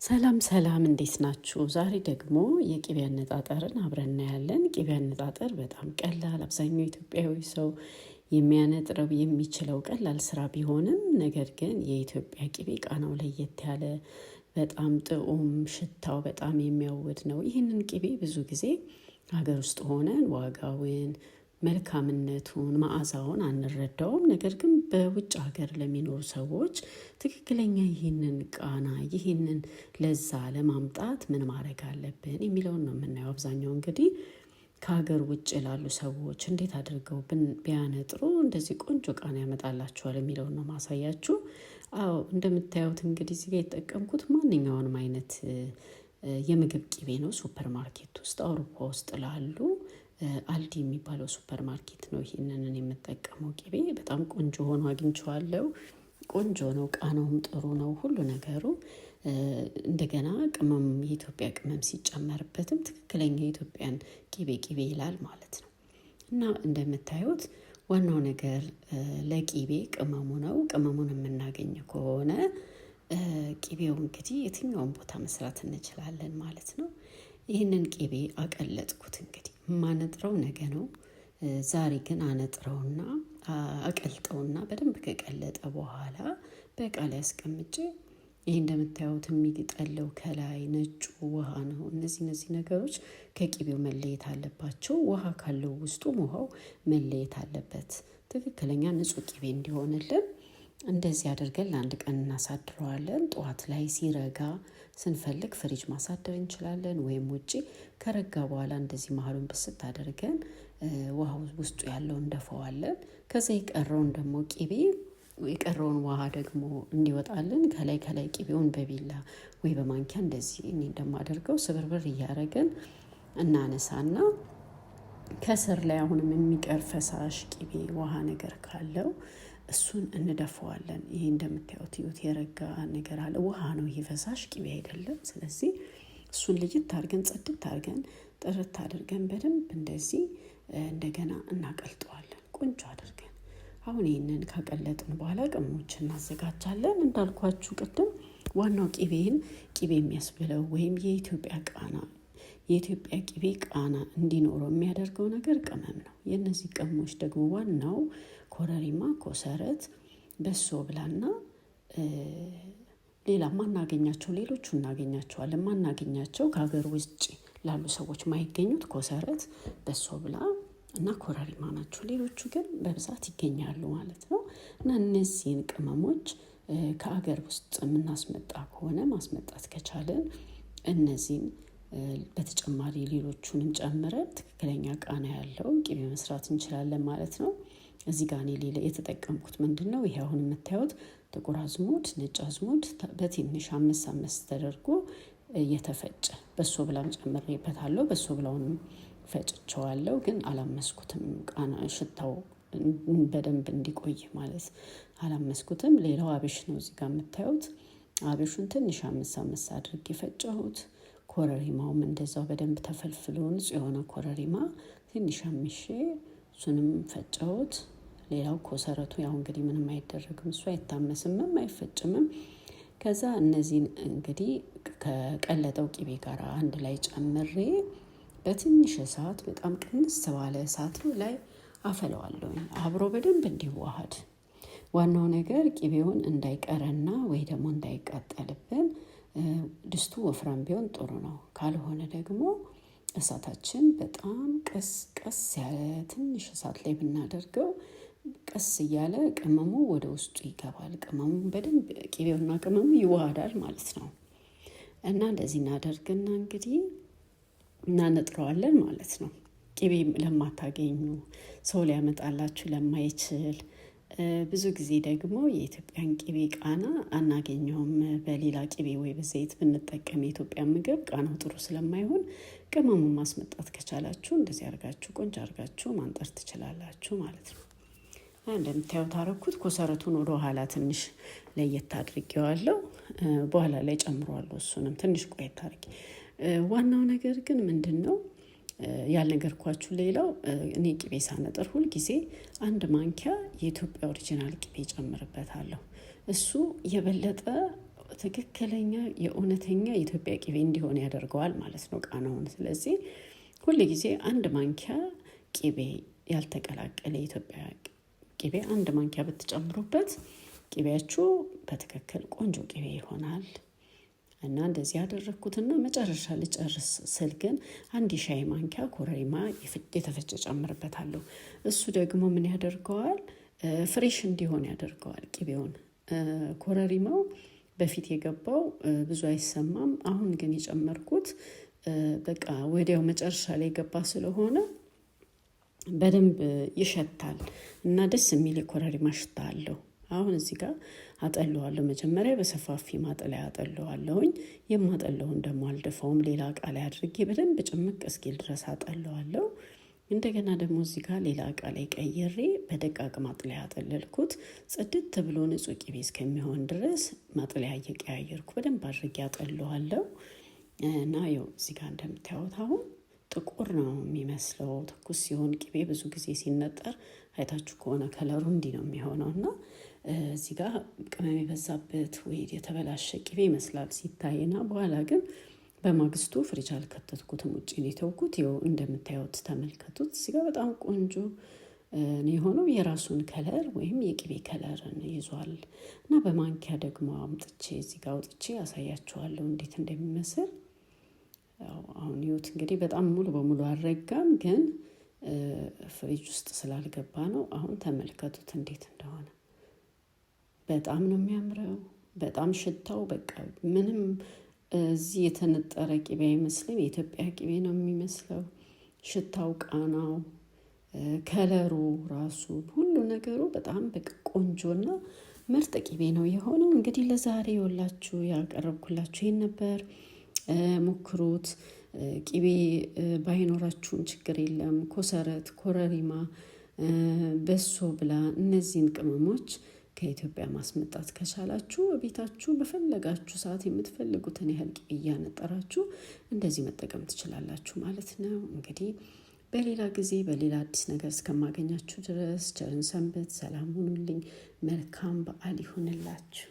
ሰላም ሰላም እንዴት ናችሁ? ዛሬ ደግሞ የቅቤ አነጣጠርን አብረን እናያለን። ቅቤ አነጣጠር በጣም ቀላል፣ አብዛኛው ኢትዮጵያዊ ሰው የሚያነጥረው የሚችለው ቀላል ስራ ቢሆንም ነገር ግን የኢትዮጵያ ቅቤ ቃናው ለየት ያለ በጣም ጥዑም፣ ሽታው በጣም የሚያውድ ነው። ይህንን ቅቤ ብዙ ጊዜ ሀገር ውስጥ ሆነን ዋጋውን መልካምነቱን መዓዛውን አንረዳውም። ነገር ግን በውጭ ሀገር ለሚኖሩ ሰዎች ትክክለኛ ይህንን ቃና ይህንን ለዛ ለማምጣት ምን ማድረግ አለብን የሚለውን ነው የምናየው። አብዛኛው እንግዲህ ከሀገር ውጭ ላሉ ሰዎች እንዴት አድርገው ቢያነጥሩ እንደዚህ ቆንጆ ቃና ያመጣላቸዋል የሚለውን ነው ማሳያችሁ። አዎ እንደምታዩት እንግዲህ እዚህ ጋር የተጠቀምኩት ማንኛውንም አይነት የምግብ ቅቤ ነው። ሱፐር ማርኬት ውስጥ አውሮፓ ውስጥ ላሉ አልዲ የሚባለው ሱፐር ማርኬት ነው ይሄንን የምጠቀመው። ቅቤ በጣም ቆንጆ ሆኖ አግኝቼዋለሁ። ቆንጆ ነው፣ ቃናውም ጥሩ ነው፣ ሁሉ ነገሩ። እንደገና ቅመም የኢትዮጵያ ቅመም ሲጨመርበትም ትክክለኛ የኢትዮጵያን ቅቤ ይላል ማለት ነው። እና እንደምታዩት ዋናው ነገር ለቅቤ ቅመሙ ነው። ቅመሙን የምናገኝ ከሆነ ቅቤው እንግዲህ የትኛውን ቦታ መስራት እንችላለን ማለት ነው። ይህንን ቅቤ አቀለጥኩት። እንግዲህ ማነጥረው ነገ ነው። ዛሬ ግን አነጥረውና አቀልጠውና በደንብ ከቀለጠ በኋላ በቃ ላይ አስቀምጬ ይህ እንደምታዩት የሚጠለው ከላይ ነጩ ውሃ ነው። እነዚህ ነገሮች ከቅቤው መለየት አለባቸው። ውሃ ካለው ውስጡም ውሃው መለየት አለበት። ትክክለኛ ንጹህ ቅቤ እንዲሆንልን እንደዚህ አድርገን ለአንድ ቀን እናሳድረዋለን። ጠዋት ላይ ሲረጋ ስንፈልግ ፍሪጅ ማሳደር እንችላለን፣ ወይም ውጪ ከረጋ በኋላ እንደዚህ መሀሉን ብስት አድርገን ውሃው ውስጡ ያለው እንደፈዋለን። ከዛ የቀረውን ደግሞ ቅቤ የቀረውን ውሃ ደግሞ እንዲወጣልን ከላይ ቅቤውን በቢላ ወይ በማንኪያ እንደዚህ እኔ እንደማደርገው ስብርብር እያደረግን እናነሳና ከስር ላይ አሁንም የሚቀር ፈሳሽ ቅቤ ውሃ ነገር ካለው እሱን እንደፈዋለን። ይሄ እንደምታዩት ይሁት የረጋ ነገር አለ። ውሃ ነው ይሄ፣ ፈሳሽ ቅቤ አይደለም። ስለዚህ እሱን ልጅት አድርገን ጽድት አድርገን ጥርት አድርገን በደንብ እንደዚህ እንደገና እናቀልጠዋለን ቆንጆ አድርገን። አሁን ይህንን ካቀለጥን በኋላ ቅመሞችን እናዘጋጃለን። እንዳልኳችሁ ቅድም ዋናው ቅቤ የሚያስብለው ወይም የኢትዮጵያ ቅቤ ቃና እንዲኖረው የሚያደርገው ነገር ቅመም ነው። የእነዚህ ቅመሞች ደግሞ ዋናው ኮረሪማ፣ ኮሰረት፣ በሶ ብላና ሌላ ማናገኛቸው ሌሎቹ እናገኛቸዋለን። ማናገኛቸው ከሀገር ውጭ ላሉ ሰዎች ማይገኙት ኮሰረት፣ በሶ ብላ እና ኮረሪማ ናቸው። ሌሎቹ ግን በብዛት ይገኛሉ ማለት ነው። እና እነዚህን ቅመሞች ከሀገር ውስጥ የምናስመጣ ከሆነ ማስመጣት ከቻለን እነዚህን በተጨማሪ ሌሎቹንም ጨምረን ትክክለኛ ቃና ያለው ቅቤ መስራት እንችላለን ማለት ነው። እዚህ ጋር እኔ ሌላ የተጠቀምኩት ምንድን ነው? ይሄ አሁን የምታዩት ጥቁር አዝሙድ፣ ነጭ አዝሙድ በትንሽ አምስት ተደርጎ እየተፈጨ በሶ ብላም ጨምሬበታለሁ። በሶ ብላውንም ፈጭቸዋለሁ፣ ግን አላመስኩትም። ቃና ሽታው በደንብ እንዲቆይ ማለት አላመስኩትም። ሌላው አብሽ ነው። እዚህ ጋር የምታዩት አብሹን ትንሽ አምስት አድርጌ ፈጨሁት። ኮረሪማውም እንደዛው በደንብ ተፈልፍሎ ንጹህ የሆነ ኮረሪማ ትንሽ አምሼ እሱንም ፈጨሁት። ሌላው ኮሰረቱ ያው እንግዲህ ምንም አይደረግም፣ እሱ አይታመስምም አይፈጭምም። ከዛ እነዚህን እንግዲህ ከቀለጠው ቅቤ ጋር አንድ ላይ ጨምሬ በትንሽ እሳት በጣም ቅንስ ባለ እሳት ላይ አፈለዋለሁ አብሮ በደንብ እንዲዋሃድ። ዋናው ነገር ቅቤውን እንዳይቀረና ወይ ደግሞ እንዳይቃጠልብን ድስቱ ወፍራም ቢሆን ጥሩ ነው። ካልሆነ ደግሞ እሳታችን በጣም ቀስ ያለ ትንሽ እሳት ላይ ብናደርገው ቀስ እያለ ቅመሙ ወደ ውስጡ ይገባል። ቅመሙ በደንብ ቅቤውና ቅመሙ ይዋሃዳል ማለት ነው። እና እንደዚህ እናደርግና እንግዲህ እናነጥረዋለን ማለት ነው። ቅቤ ለማታገኙ ሰው ሊያመጣላችሁ ለማይችል ብዙ ጊዜ ደግሞ የኢትዮጵያን ቅቤ ቃና አናገኘውም። በሌላ ቅቤ ወይ በዘይት ብንጠቀም የኢትዮጵያ ምግብ ቃናው ጥሩ ስለማይሆን ቅመሙን ማስመጣት ከቻላችሁ እንደዚህ አድርጋችሁ ቆንጆ አድርጋችሁ ማንጠር ትችላላችሁ ማለት ነው። እንደምታዩት አደረኩት። ኮሰረቱን ወደ ኋላ ትንሽ ለየት አድርጌዋለሁ። በኋላ ላይ ጨምሯለሁ። እሱንም ትንሽ ቆየት አድርጌ። ዋናው ነገር ግን ምንድን ነው ያልነገርኳችሁ ሌላው እኔ ቅቤ ሳነጥር ሁል ጊዜ አንድ ማንኪያ የኢትዮጵያ ኦሪጂናል ቅቤ ጨምርበታለሁ። እሱ የበለጠ ትክክለኛ የእውነተኛ የኢትዮጵያ ቅቤ እንዲሆን ያደርገዋል ማለት ነው ቃናውን። ስለዚህ ሁል ጊዜ 1 ማንኪያ ቅቤ ያልተቀላቀለ የኢትዮጵያ ቅቤ 1 ማንኪያ ብትጨምሩበት ቅቤያችሁ በትክክል ቆንጆ ቅቤ ይሆናል። እና እንደዚህ ያደረኩትና መጨረሻ ልጨርስ ስል ግን 1 ሻይ ማንኪያ ኮረሪማ የተፈጨ ጨምርበታለሁ። እሱ ደግሞ ምን ያደርገዋል? ፍሬሽ እንዲሆን ያደርገዋል ቅቤውን። ኮረሪማው በፊት የገባው ብዙ አይሰማም። አሁን ግን የጨመርኩት በቃ ወዲያው መጨረሻ ላይ የገባ ስለሆነ በደንብ ይሸታል እና ደስ የሚል የኮረሪማ ሽታ አለው። አሁን እዚህ ጋር አጠለዋለሁ። መጀመሪያ በሰፋፊ ማጠለያ አጠለዋለሁኝ። የማጠለውን ደግሞ አልደፋውም። ሌላ እቃ ላይ አድርጌ በደንብ ጭምቅ እስኪል ድረስ አጠለዋለሁ። እንደገና ደግሞ እዚህ ጋር ሌላ እቃ ላይ ቀይሬ በደቃቅ ማጥለያ አጠለልኩት። ጽድት ብሎ ንጹህ ቅቤ እስከሚሆን ድረስ ማጥለያ እየቀያየርኩ በደንብ አድርጌ አጠለዋለሁ። እና ያው እዚህ ጋር እንደምታዩት አሁን ጥቁር ነው የሚመስለው። ትኩስ ሲሆን ቅቤ ብዙ ጊዜ ሲነጠር አይታችሁ ከሆነ ከለሩ እንዲህ ነው የሚሆነው። እና እዚህ ጋር ቅመም የበዛበት ወይ የተበላሸ ቅቤ ይመስላል ሲታይና፣ በኋላ ግን በማግስቱ ፍሪጅ አልከተትኩትም፣ ውጭ ነው የተውኩት። ይኸው እንደምታዩት ተመልከቱት። እዚህ ጋር በጣም ቆንጆ ነው የሆነው። የራሱን ከለር ወይም የቅቤ ከለርን ይዟል። እና በማንኪያ ደግሞ አምጥቼ እዚህ ጋር አውጥቼ ያሳያችኋለሁ እንዴት እንደሚመስል። አሁን ይሁት እንግዲህ በጣም ሙሉ በሙሉ አልረጋም፣ ግን ፍሪጅ ውስጥ ስላልገባ ነው። አሁን ተመልከቱት እንዴት እንደሆነ። በጣም ነው የሚያምረው። በጣም ሽታው በቃ ምንም እዚህ የተነጠረ ቅቤ አይመስልም። የኢትዮጵያ ቅቤ ነው የሚመስለው። ሽታው፣ ቃናው፣ ከለሩ ራሱ ሁሉ ነገሩ በጣም በቃ ቆንጆና ምርጥ ቅቤ ነው የሆነው። እንግዲህ ለዛሬ የወላችሁ ያቀረብኩላችሁ ይሄን ነበር። ሞክሩት። ቅቤ ባይኖራችሁም ችግር የለም። ኮሰረት፣ ኮረሪማ፣ በሶ ብላ እነዚህን ቅመሞች ከኢትዮጵያ ማስመጣት ከቻላችሁ ቤታችሁ በፈለጋችሁ ሰዓት የምትፈልጉትን ያህል ቅቤ እያነጠራችሁ እንደዚህ መጠቀም ትችላላችሁ ማለት ነው። እንግዲህ በሌላ ጊዜ በሌላ አዲስ ነገር እስከማገኛችሁ ድረስ ቸርን ሰንብት። ሰላም ሁኑልኝ። መልካም በዓል ይሁንላችሁ።